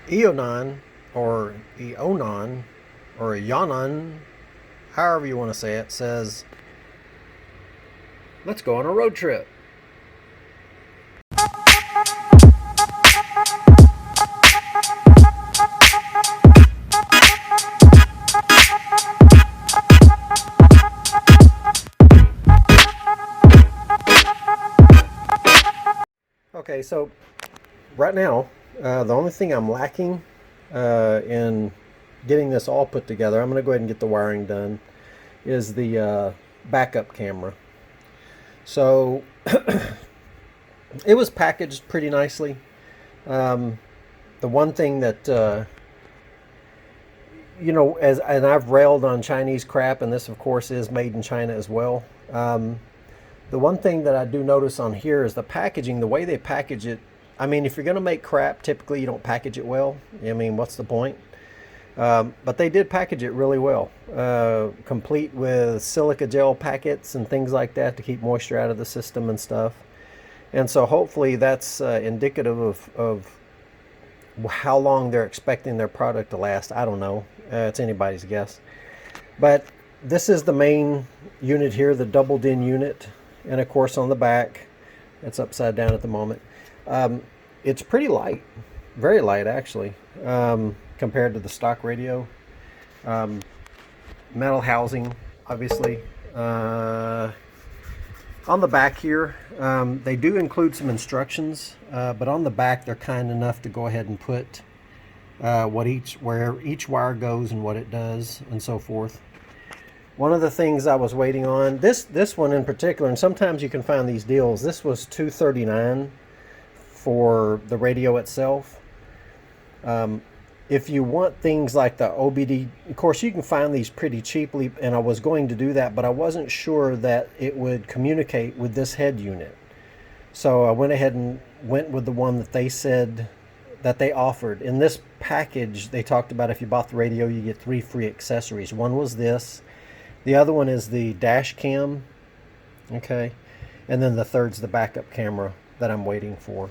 Eonon or Eonon or Yonon, however you want to say it, says, let's go on a road trip. Okay, so right now, the only thing I'm lacking in getting this all put together, I'm going to go ahead and get the wiring done, is the backup camera. So it was packaged pretty nicely. The one thing that and I've railed on Chinese crap, and this of course is made in China as well. The one thing that I do notice on here is the packaging, the way they package it. I mean, if you're going to make crap, typically you don't package it well. I mean, what's the point? But they did package it really well, complete with silica gel packets and things like that to keep moisture out of the system and stuff. And so hopefully that's indicative of how long they're expecting their product to last. I don't know. It's anybody's guess. But this is the main unit here, the double DIN unit. And of course on the back, it's upside down at the moment. It's pretty light, very light actually, compared to the stock radio. Metal housing, obviously. On the back here, they do include some instructions, but on the back they're kind enough to go ahead and put where each wire goes and what it does and so forth. One of the things I was waiting on, this one in particular, and sometimes you can find these deals, this was $239 for the radio itself. If you want things like the OBD, of course you can find these pretty cheaply, and I was going to do that, but I wasn't sure that it would communicate with this head unit. So I went ahead and went with the one that they said that they offered. In this package, they talked about if you bought the radio, you get 3 free accessories. One was this. The other one is the dash cam. Okay. And then the third's the backup camera that I'm waiting for.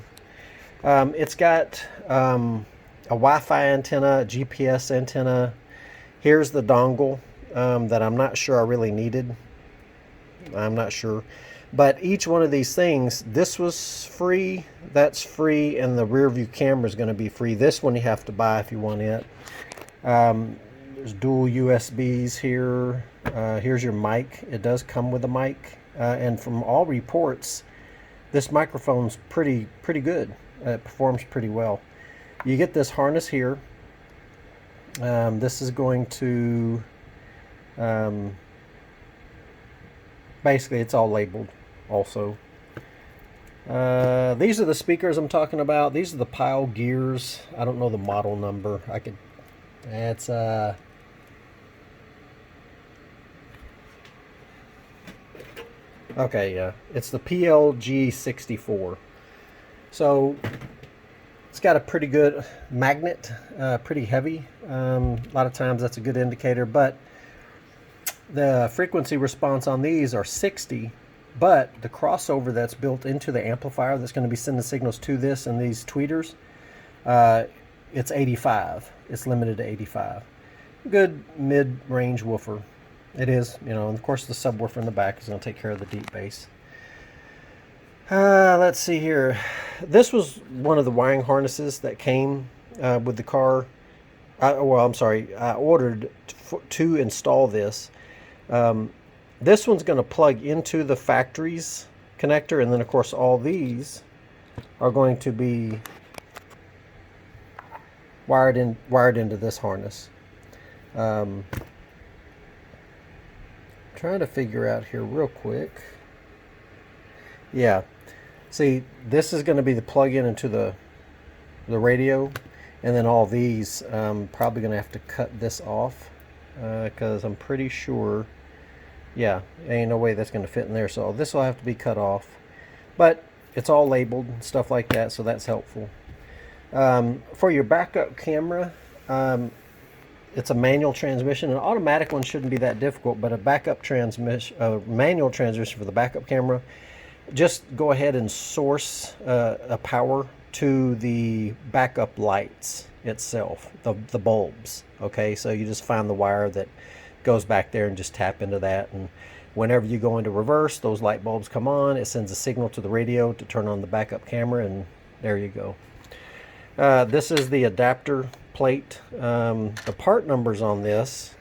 It's got a Wi-Fi antenna, a GPS antenna. Here's the dongle that I'm not sure I really needed. I'm not sure. But each one of these things, this was free, that's free, and the rear view camera is going to be free. This one you have to buy if you want it. There's dual USBs here. Here's your mic. It does come with a mic. And from all reports, this microphone's pretty good. It performs pretty well. You get this harness here. This is going to basically, it's all labeled also. These are the speakers I'm talking about. These are the Pile Gears. I don't know the model number. It's okay, yeah. It's the PLG64. So it's got a pretty good magnet, pretty heavy. A lot of times that's a good indicator, but the frequency response on these are 60, but the crossover that's built into the amplifier that's going to be sending signals to this and these tweeters, it's 85. It's limited to 85. Good mid-range woofer. It is, and of course the subwoofer in the back is going to take care of the deep bass. Let's see here. This was one of the wiring harnesses that came with the car. Well, I'm sorry. I ordered to install this. This one's going to plug into the factory's connector, and then of course all these are going to be wired into this harness. Trying to figure out here real quick. Yeah, see, this is going to be the plug-in into the radio, and then all these probably going to have to cut this off because I'm pretty sure, yeah, ain't no way that's going to fit in there, so this will have to be cut off, but it's all labeled and stuff like that, so that's helpful. For your backup camera, it's a manual transmission. An automatic one shouldn't be that difficult, but a manual transmission for the backup camera, just go ahead and source a power to the backup lights itself, the bulbs. Okay, so you just find the wire that goes back there and just tap into that, and whenever you go into reverse, those light bulbs come on. It sends a signal to the radio to turn on the backup camera, and there you go. This is the adapter plate. The part numbers on this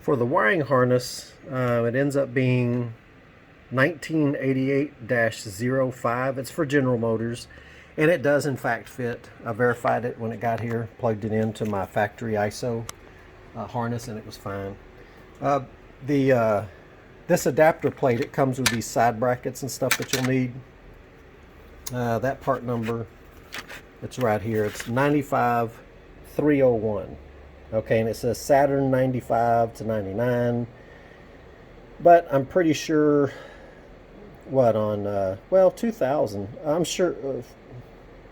for the wiring harness, it ends up being 1988-05. It's for General Motors, and it does in fact fit. I verified it when it got here, plugged it into my factory ISO harness, and it was fine. This adapter plate, it comes with these side brackets and stuff that you'll need. That part number, it's right here. It's 95301. Okay, and it says Saturn 95 to 99. But I'm pretty sure, what, on, well, 2000. I'm sure,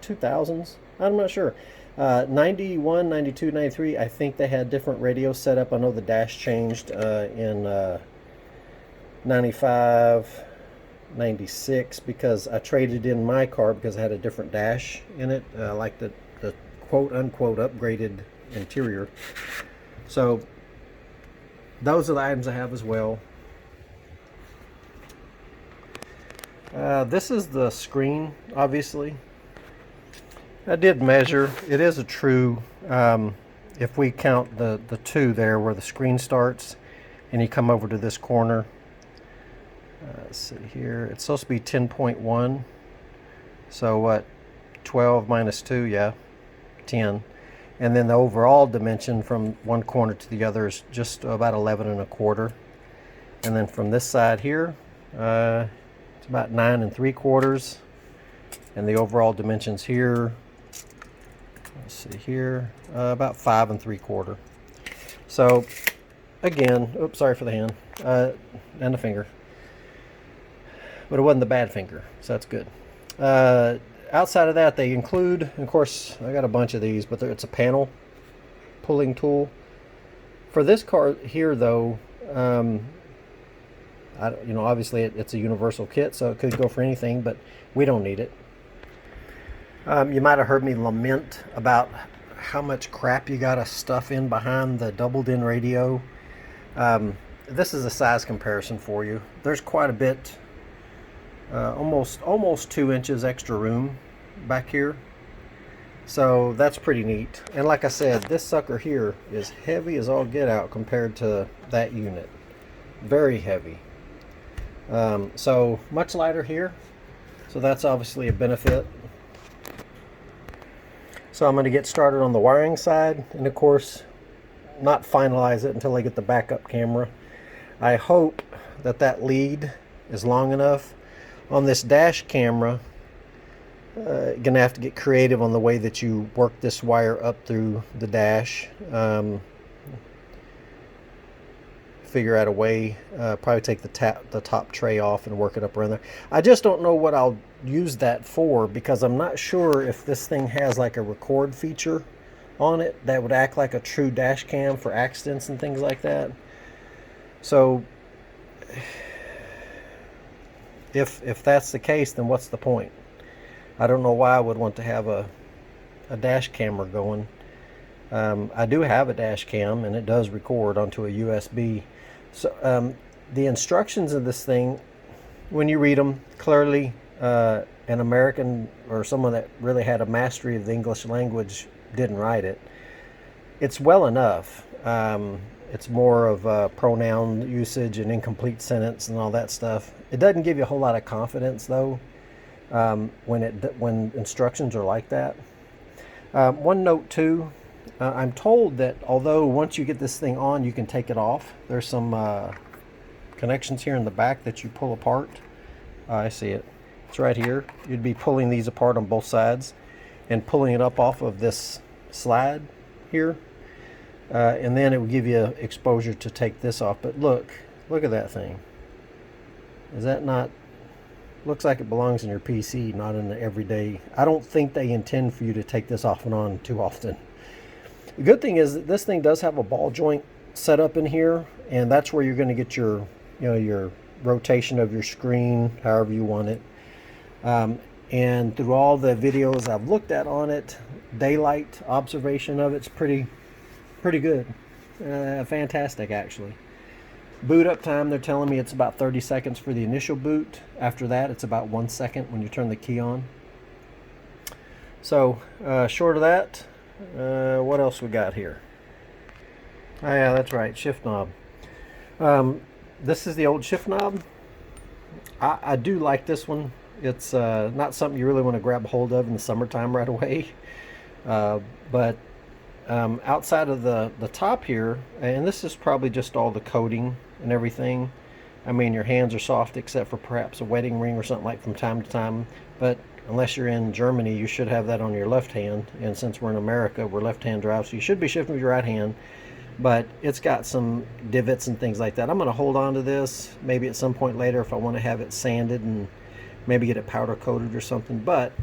2000s? I'm not sure. 91, 92, 93, I think they had different radios set up. I know the dash changed in 95, 96, because I traded in my car because it had a different dash in it, like the quote-unquote upgraded interior. So those are the items I have as well. This is the screen, obviously. I did measure. It is a true, if we count the two there where the screen starts and you come over to this corner, let's see here, it's supposed to be 10.1. So what, 12 minus 2, yeah, 10. And then the overall dimension from one corner to the other is just about 11 1/4. And then from this side here, it's about 9 3/4. And the overall dimensions here, let's see here, about 5 3/4. So again, oops, sorry for the hand and the finger, but it wasn't the bad finger, so that's good. Outside of that, they include, of course, I got a bunch of these, but it's a panel pulling tool. For this car here, though, obviously it's a universal kit, so it could go for anything, but we don't need it. You might have heard me lament about how much crap you got to stuff in behind the doubled-in radio. This is a size comparison for you. There's quite a bit, almost 2 inches extra room back here, so that's pretty neat. And like I said, this sucker here is heavy as all get out compared to that unit. Very heavy. So much lighter here, so that's obviously a benefit. So I'm going to get started on the wiring side, and of course not finalize it until I get the backup camera. I hope that lead is long enough. On this dash camera, gonna have to get creative on the way that you work this wire up through the dash. Figure out a way, probably take the top tray off and work it up around there. I just don't know what I'll use that for, because I'm not sure if this thing has like a record feature on it that would act like a true dash cam for accidents and things like that. So if that's the case, then what's the point? I don't know why I would want to have a dash camera going. I do have a dash cam, and it does record onto a USB. So the instructions of this thing, when you read them, clearly an American or someone that really had a mastery of the English language didn't write it. It's well enough. It's more of pronoun usage and incomplete sentence and all that stuff. It doesn't give you a whole lot of confidence, though, when instructions are like that. One note too, I'm told that although once you get this thing on, you can take it off. There's some connections here in the back that you pull apart. I see it. It's right here. You'd be pulling these apart on both sides and pulling it up off of this slide here. And then it will give you exposure to take this off. But look at that thing. Is that not, looks like it belongs in your PC, not in the everyday. I don't think they intend for you to take this off and on too often. The good thing is that this thing does have a ball joint set up in here, and that's where you're going to get your, your rotation of your screen, however you want it. And through all the videos I've looked at on it, daylight observation of it's pretty good. Fantastic, actually. Boot up time, they're telling me it's about 30 seconds for the initial boot. After that, it's about 1 second when you turn the key on. So, short of that, what else we got here? Oh yeah, that's right, shift knob. This is the old shift knob. I do like this one. It's not something you really want to grab a hold of in the summertime right away. But outside of the top here, and this is probably just all the coating and everything. I mean, your hands are soft except for perhaps a wedding ring or something like from time to time. But unless you're in Germany, you should have that on your left hand. And since we're in America, we're left-hand drive, so you should be shifting with your right hand. But it's got some divots and things like that. I'm going to hold on to this maybe at some point later if I want to have it sanded and maybe get it powder coated or something. But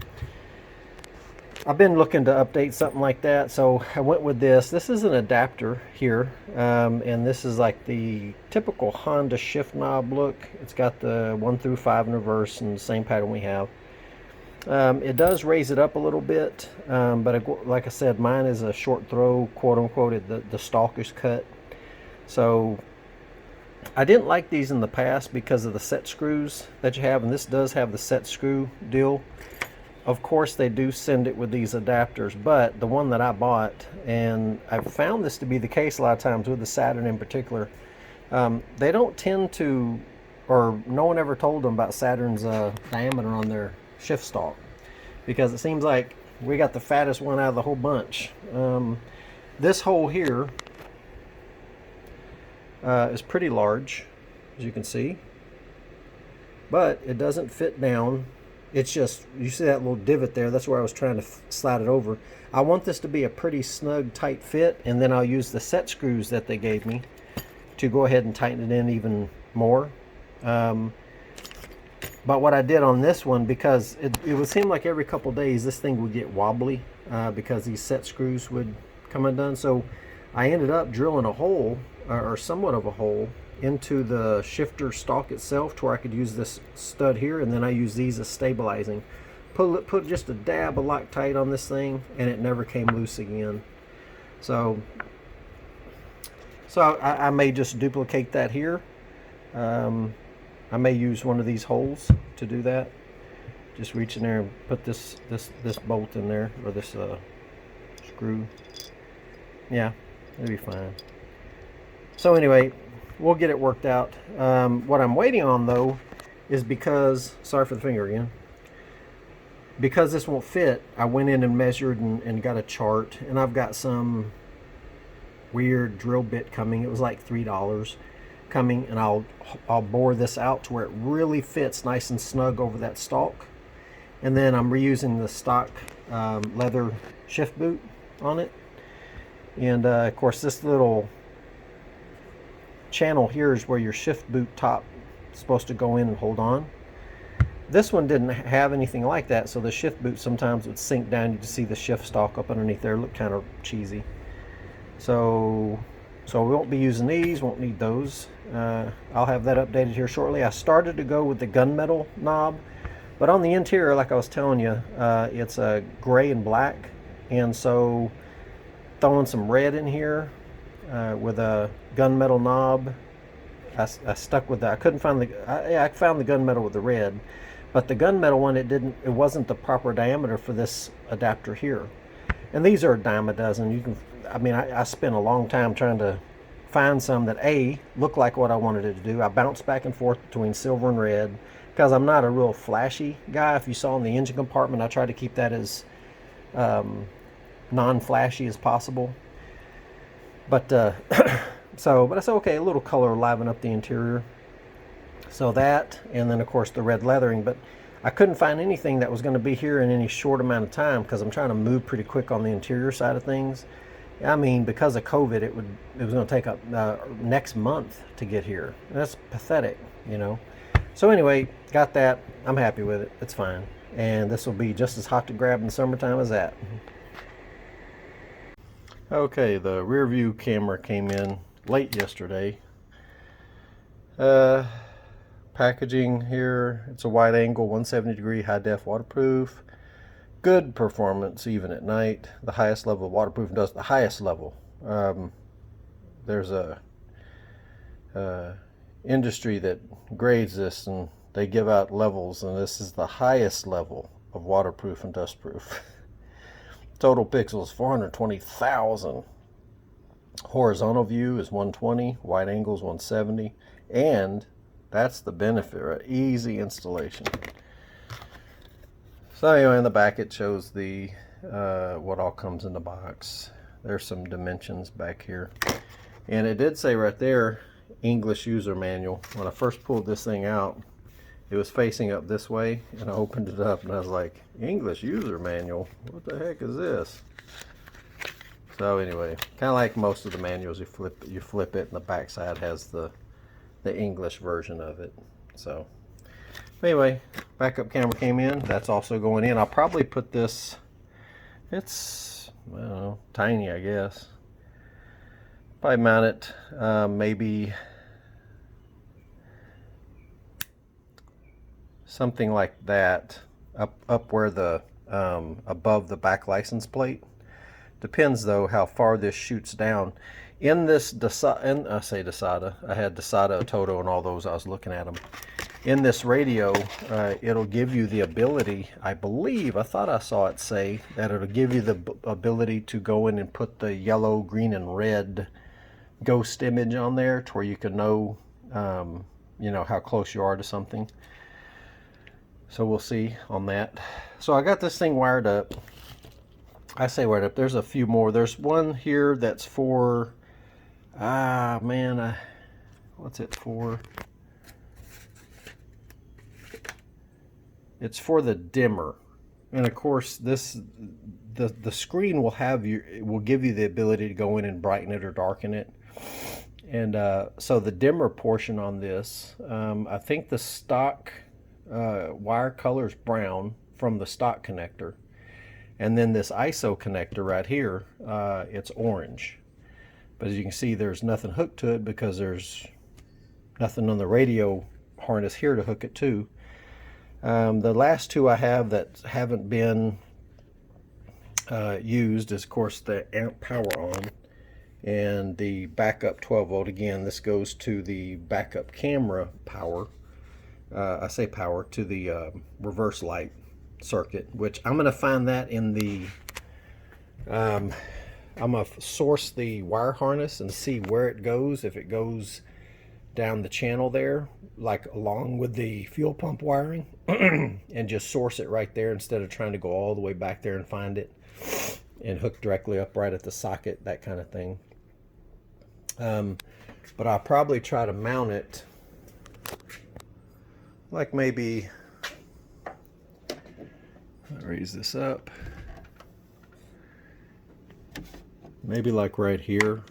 I've been looking to update something like that, so I went with this. This is an adapter here, and this is like the typical Honda shift knob look. It's got the 1 through 5 in reverse and the same pattern we have. It does raise it up a little bit, but like I said, mine is a short throw, quote unquote. The stalk is cut. So I didn't like these in the past because of the set screws that you have, and this does have the set screw deal. Of course, they do send it with these adapters, but the one that I bought, and I've found this to be the case a lot of times with the Saturn in particular, they don't tend to, or no one ever told them about Saturn's diameter on their shift stalk, because it seems like we got the fattest one out of the whole bunch. This hole here is pretty large, as you can see, but it doesn't fit down. It's just, you see that little divot there, that's where I was trying to slide it over. I want this to be a pretty snug, tight fit, and then I'll use the set screws that they gave me to go ahead and tighten it in even more. But what I did on this one, because it would seem like every couple days this thing would get wobbly because these set screws would come undone. So I ended up drilling a hole, or somewhat of a hole, into the shifter stalk itself to where I could use this stud here, and then I use these as stabilizing. Put just a dab of Loctite on this thing, and it never came loose again. So I may just duplicate that here. I may use one of these holes to do that. Just reach in there and put this bolt in there, or this screw. Yeah, it'll be fine. So anyway, we'll get it worked out. What I'm waiting on though is, because, sorry for the finger again, because this won't fit, I went in and measured and got a chart, and I've got some weird drill bit coming. It was like $3 coming, and I'll bore this out to where it really fits nice and snug over that stalk. And then I'm reusing the stock leather shift boot on it. And of course, this little channel here is where your shift boot top is supposed to go in and hold on. This one didn't have anything like that, so the shift boot sometimes would sink down. You can see the shift stalk up underneath there, look kind of cheesy. So we won't be using these, won't need those. I'll have that updated here shortly. I started to go with the gunmetal knob, but on the interior, like I was telling you, it's a gray and black, and so throwing some red in here with a gunmetal knob, I stuck with that. I couldn't find I found the gunmetal with the red, but the gunmetal one, it wasn't the proper diameter for this adapter here. And these are a dime a dozen. I spent a long time trying to find some that looked like what I wanted it to do. I bounced back and forth between silver and red because I'm not a real flashy guy. If you saw in the engine compartment, I try to keep that as non-flashy as possible. But but I said, okay, a little color liven up the interior. So that, and then of course the red leathering. But I couldn't find anything that was going to be here in any short amount of time, because I'm trying to move pretty quick on the interior side of things. I mean, because of COVID, it was going to take up next month to get here. That's pathetic, you know. So anyway, got that. I'm happy with it. It's fine. And this will be just as hot to grab in the summertime as that. Okay, the rear view camera came in late yesterday. Packaging here, it's a wide angle, 170 degree high def waterproof. good performance even at night. The highest level of waterproof dust, the highest level. There's a industry that grades this, and they give out levels, and this is the highest level of waterproof and dustproof. Total pixels 420,000. Horizontal view is 120, wide angle is 170, and that's the benefit, right? Easy installation. So anyway, in the back it shows the what all comes in the box. There's some dimensions back here, and it did say right there, English user manual. When I first pulled this thing out, it was facing up this way, and I opened it up and I was like, English user manual? What the heck is this? So anyway, kind of like most of the manuals, you flip it, and the back side has the English version of it. So anyway, backup camera came in. That's also going in. I'll probably put this, it's, I don't know, tiny, I guess. Probably mount it maybe something like that up where the above the back license plate. Depends though how far this shoots down. In this Desada, I say Desada, I had Desada, Toto, and all those. I was looking at them. In this radio, it'll give you the ability, I believe, I thought I saw it say that it'll give you the ability to go in and put the yellow, green, and red ghost image on there to where you can know, you know, how close you are to something. So we'll see on that. So I got this thing wired up. I say wired up. There's a few more. There's one here that's for, what's it for? It's for the dimmer, and of course this the screen will have you, it will give you the ability to go in and brighten it or darken it. And so the dimmer portion on this, I think the stock wire color is brown from the stock connector, and then this ISO connector right here, it's orange. But as you can see, there's nothing hooked to it because there's nothing on the radio harness here to hook it to. The last two I have that haven't been used is, of course, the amp power on and the backup 12 volt. Again, this goes to the backup camera power. I say power to the reverse light circuit, which I'm going to find that in the I'm going to source the wire harness and see where it goes, if it goes down the channel there, like along with the fuel pump wiring, and just source it right there instead of trying to go all the way back there and find it and hook directly up right at the socket, that kind of thing. But I'll probably try to mount it like maybe, I'll raise this up, maybe like right here.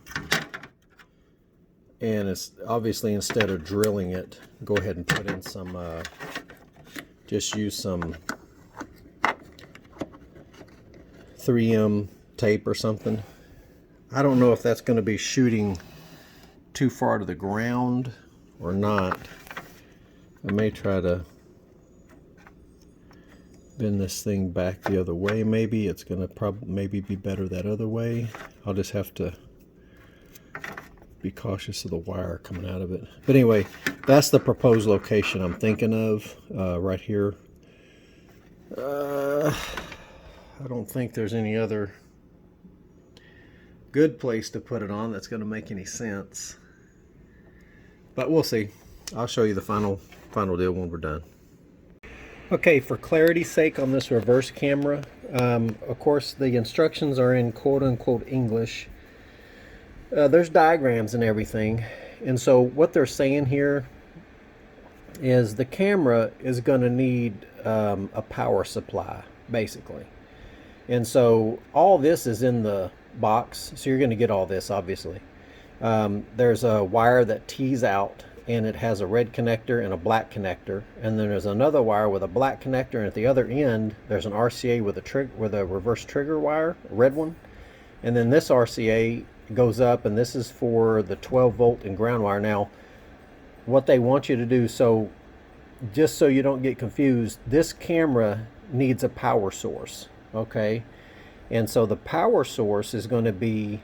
And it's obviously, instead of drilling it, go ahead and put in some, just use some 3M tape or something. I don't know if that's going to be shooting too far to the ground or not. I may try to bend this thing back the other way. Maybe it's going to maybe be better that other way. I'll just have to be cautious of the wire coming out of it. But anyway, that's the proposed location I'm thinking of, right here. I don't think there's any other good place to put it on that's going to make any sense. But we'll see. I'll show you the final deal when we're done. Okay, for clarity's sake on this reverse camera, of course the instructions are in quote-unquote English. There's diagrams and everything, and so what they're saying here is the camera is going to need a power supply, basically. And so all this is in the box, so you're going to get all this, obviously. There's a wire that tees out, and it has a red connector and a black connector, and then there's another wire with a black connector, and at the other end there's an RCA with a reverse trigger wire, a red one, and then this RCA goes up, and this is for the 12 volt and ground wire. Now what they want you to do, so just so you don't get confused, this camera needs a power source. Okay, and so the power source is going to be,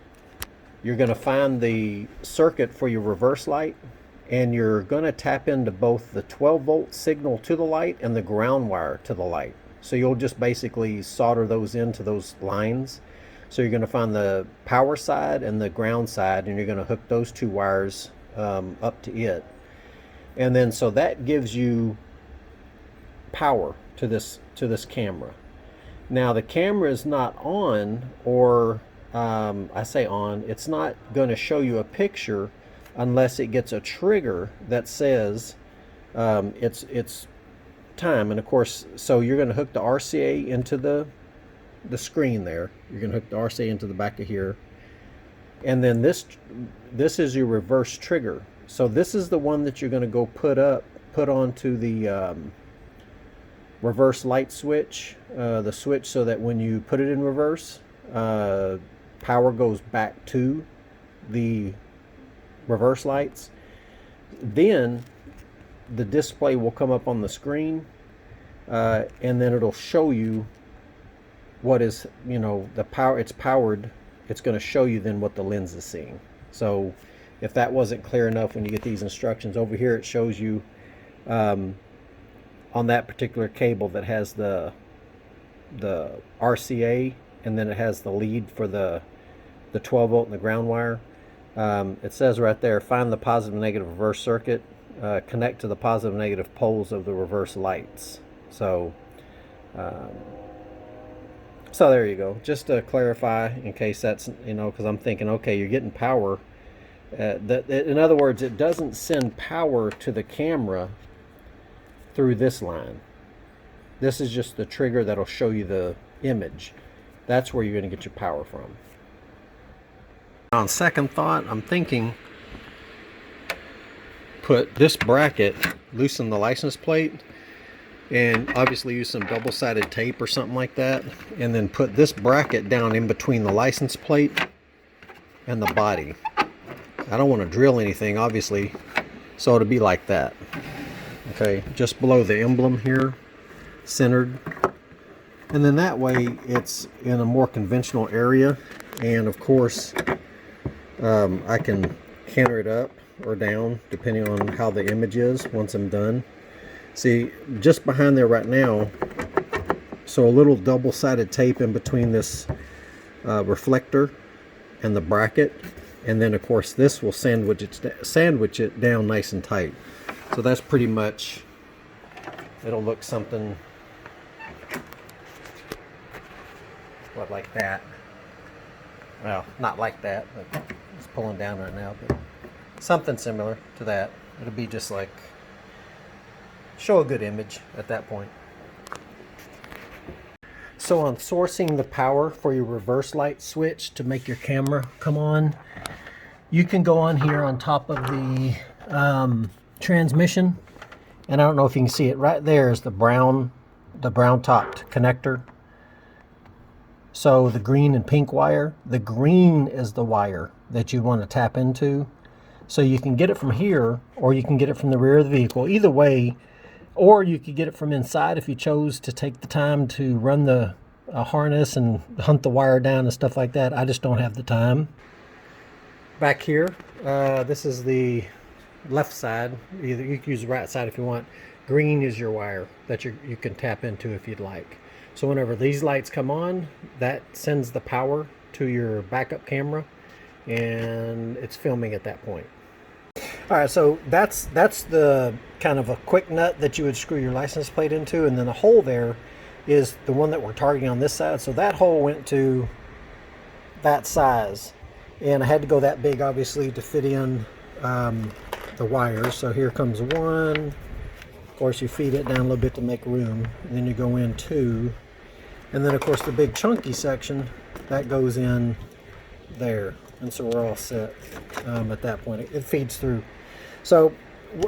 you're going to find the circuit for your reverse light, and you're going to tap into both the 12-volt signal to the light and the ground wire to the light. So you'll just basically solder those into those lines. So you're going to find the power side and the ground side, and you're going to hook those two wires up to it. And then so that gives you power to this camera. Now the camera is not on, or I say on, it's not going to show you a picture unless it gets a trigger that says it's time. And of course, so you're going to hook the RCA into the screen there. You're going to hook the RCA into the back of here, and then this is your reverse trigger. So this is the one that you're going to go put onto the reverse light switch, the switch, so that when you put it in reverse, power goes back to the reverse lights. Then the display will come up on the screen, and then it'll show you what is, the power. It's powered. It's going to show you then what the lens is seeing. So if that wasn't clear enough, when you get these instructions over here, it shows you on that particular cable that has the RCA, and then it has the lead for the 12-volt and the ground wire. It says right there, find the positive and negative reverse circuit, connect to the positive and negative poles of the reverse lights. So so there you go, just to clarify, in case that's, because I'm thinking, okay, you're getting power. In other words, it doesn't send power to the camera through this line. This is just the trigger that'll show you the image. That's where you're going to get your power from. On second thought, I'm thinking, put this bracket, loosen the license plate, and obviously use some double-sided tape or something like that, and then put this bracket down in between the license plate and the body. I don't want to drill anything, obviously, so it'll be like that. Okay, just below the emblem here, centered. And then that way it's in a more conventional area, and of course I can canter it up or down depending on how the image is once I'm done. See, just behind there right now, so a little double-sided tape in between this reflector and the bracket, and then of course this will sandwich it down nice and tight. So that's pretty much, it'll look something like that. Well, not like that, but it's pulling down right now, but something similar to that. It'll be just like, show a good image at that point. So on sourcing the power for your reverse light switch to make your camera come on, you can go on here on top of the transmission, and I don't know if you can see it, right there is the brown topped connector. So the green and pink wire, the green is the wire that you want to tap into. So you can get it from here, or you can get it from the rear of the vehicle, either way. Or you could get it from inside if you chose to take the time to run the harness and hunt the wire down and stuff like that. I just don't have the time. Back here, this is the left side. Either you can use the right side if you want. Green is your wire that you can tap into if you'd like. So whenever these lights come on, that sends the power to your backup camera, and it's filming at that point. All right, so that's the kind of a quick nut that you would screw your license plate into, and then the hole there is the one that we're targeting on this side. So that hole went to that size, and I had to go that big, obviously, to fit in the wires. So here comes one. Of course, you feed it down a little bit to make room, and then you go in two, and then of course the big chunky section that goes in there. And so we're all set at that point. It feeds through. So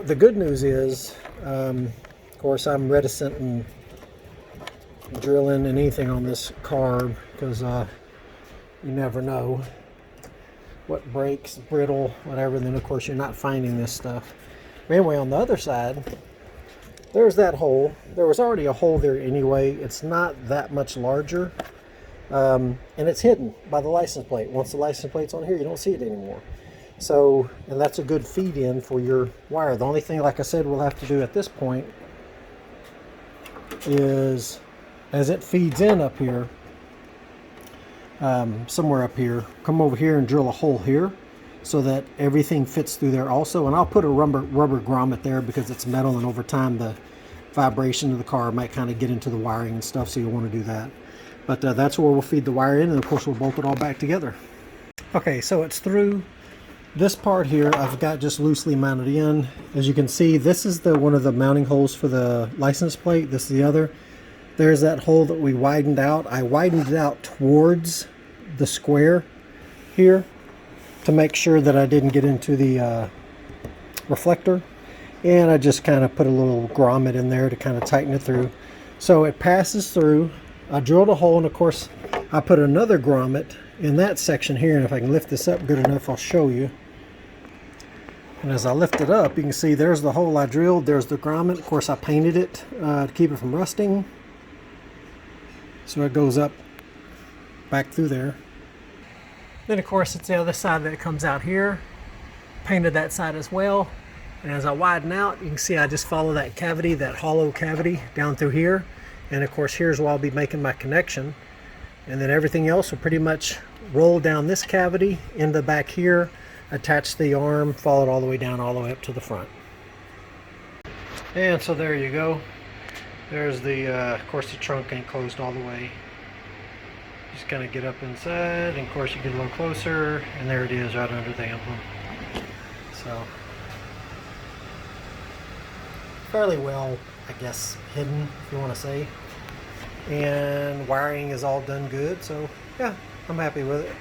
the good news is, of course, I'm reticent in drilling anything on this car because you never know what breaks, brittle, whatever. And then, of course, you're not finding this stuff. But anyway, on the other side, there's that hole. There was already a hole there anyway. It's not that much larger. And it's hidden by the license plate. Once the license plate's on here, you don't see it anymore. So, and that's a good feed in for your wire. The only thing, like I said, we'll have to do at this point is, as it feeds in up here, somewhere up here, come over here and drill a hole here so that everything fits through there also. And I'll put a rubber grommet there because it's metal, and over time the vibration of the car might kind of get into the wiring and stuff, so you'll want to do that. But that's where we'll feed the wire in, and of course we'll bolt it all back together. Okay, so it's through this part here. I've got just loosely mounted in. As you can see, this is the one of the mounting holes for the license plate. This is the other. There's that hole that we widened out. I widened it out towards the square here to make sure that I didn't get into the reflector. And I just kind of put a little grommet in there to kind of tighten it through. So it passes through. I drilled a hole, and of course I put another grommet in that section here, and if I can lift this up good enough, I'll show you. And as I lift it up, you can see there's the hole I drilled, there's the grommet. Of course I painted it to keep it from rusting. So it goes up back through there. Then of course it's the other side that comes out here. Painted that side as well. And as I widen out, you can see I just follow that cavity, that hollow cavity down through here. And of course here's where I'll be making my connection. And then everything else will pretty much roll down this cavity into back here, attach the arm, follow it all the way down, all the way up to the front. And so there you go. There's the, of course the trunk ain't closed all the way. Just kind of get up inside, and of course you get a little closer, and there it is right under the emblem. So, fairly well, I guess, hidden, if you want to say. And wiring is all done good, so yeah, I'm happy with it.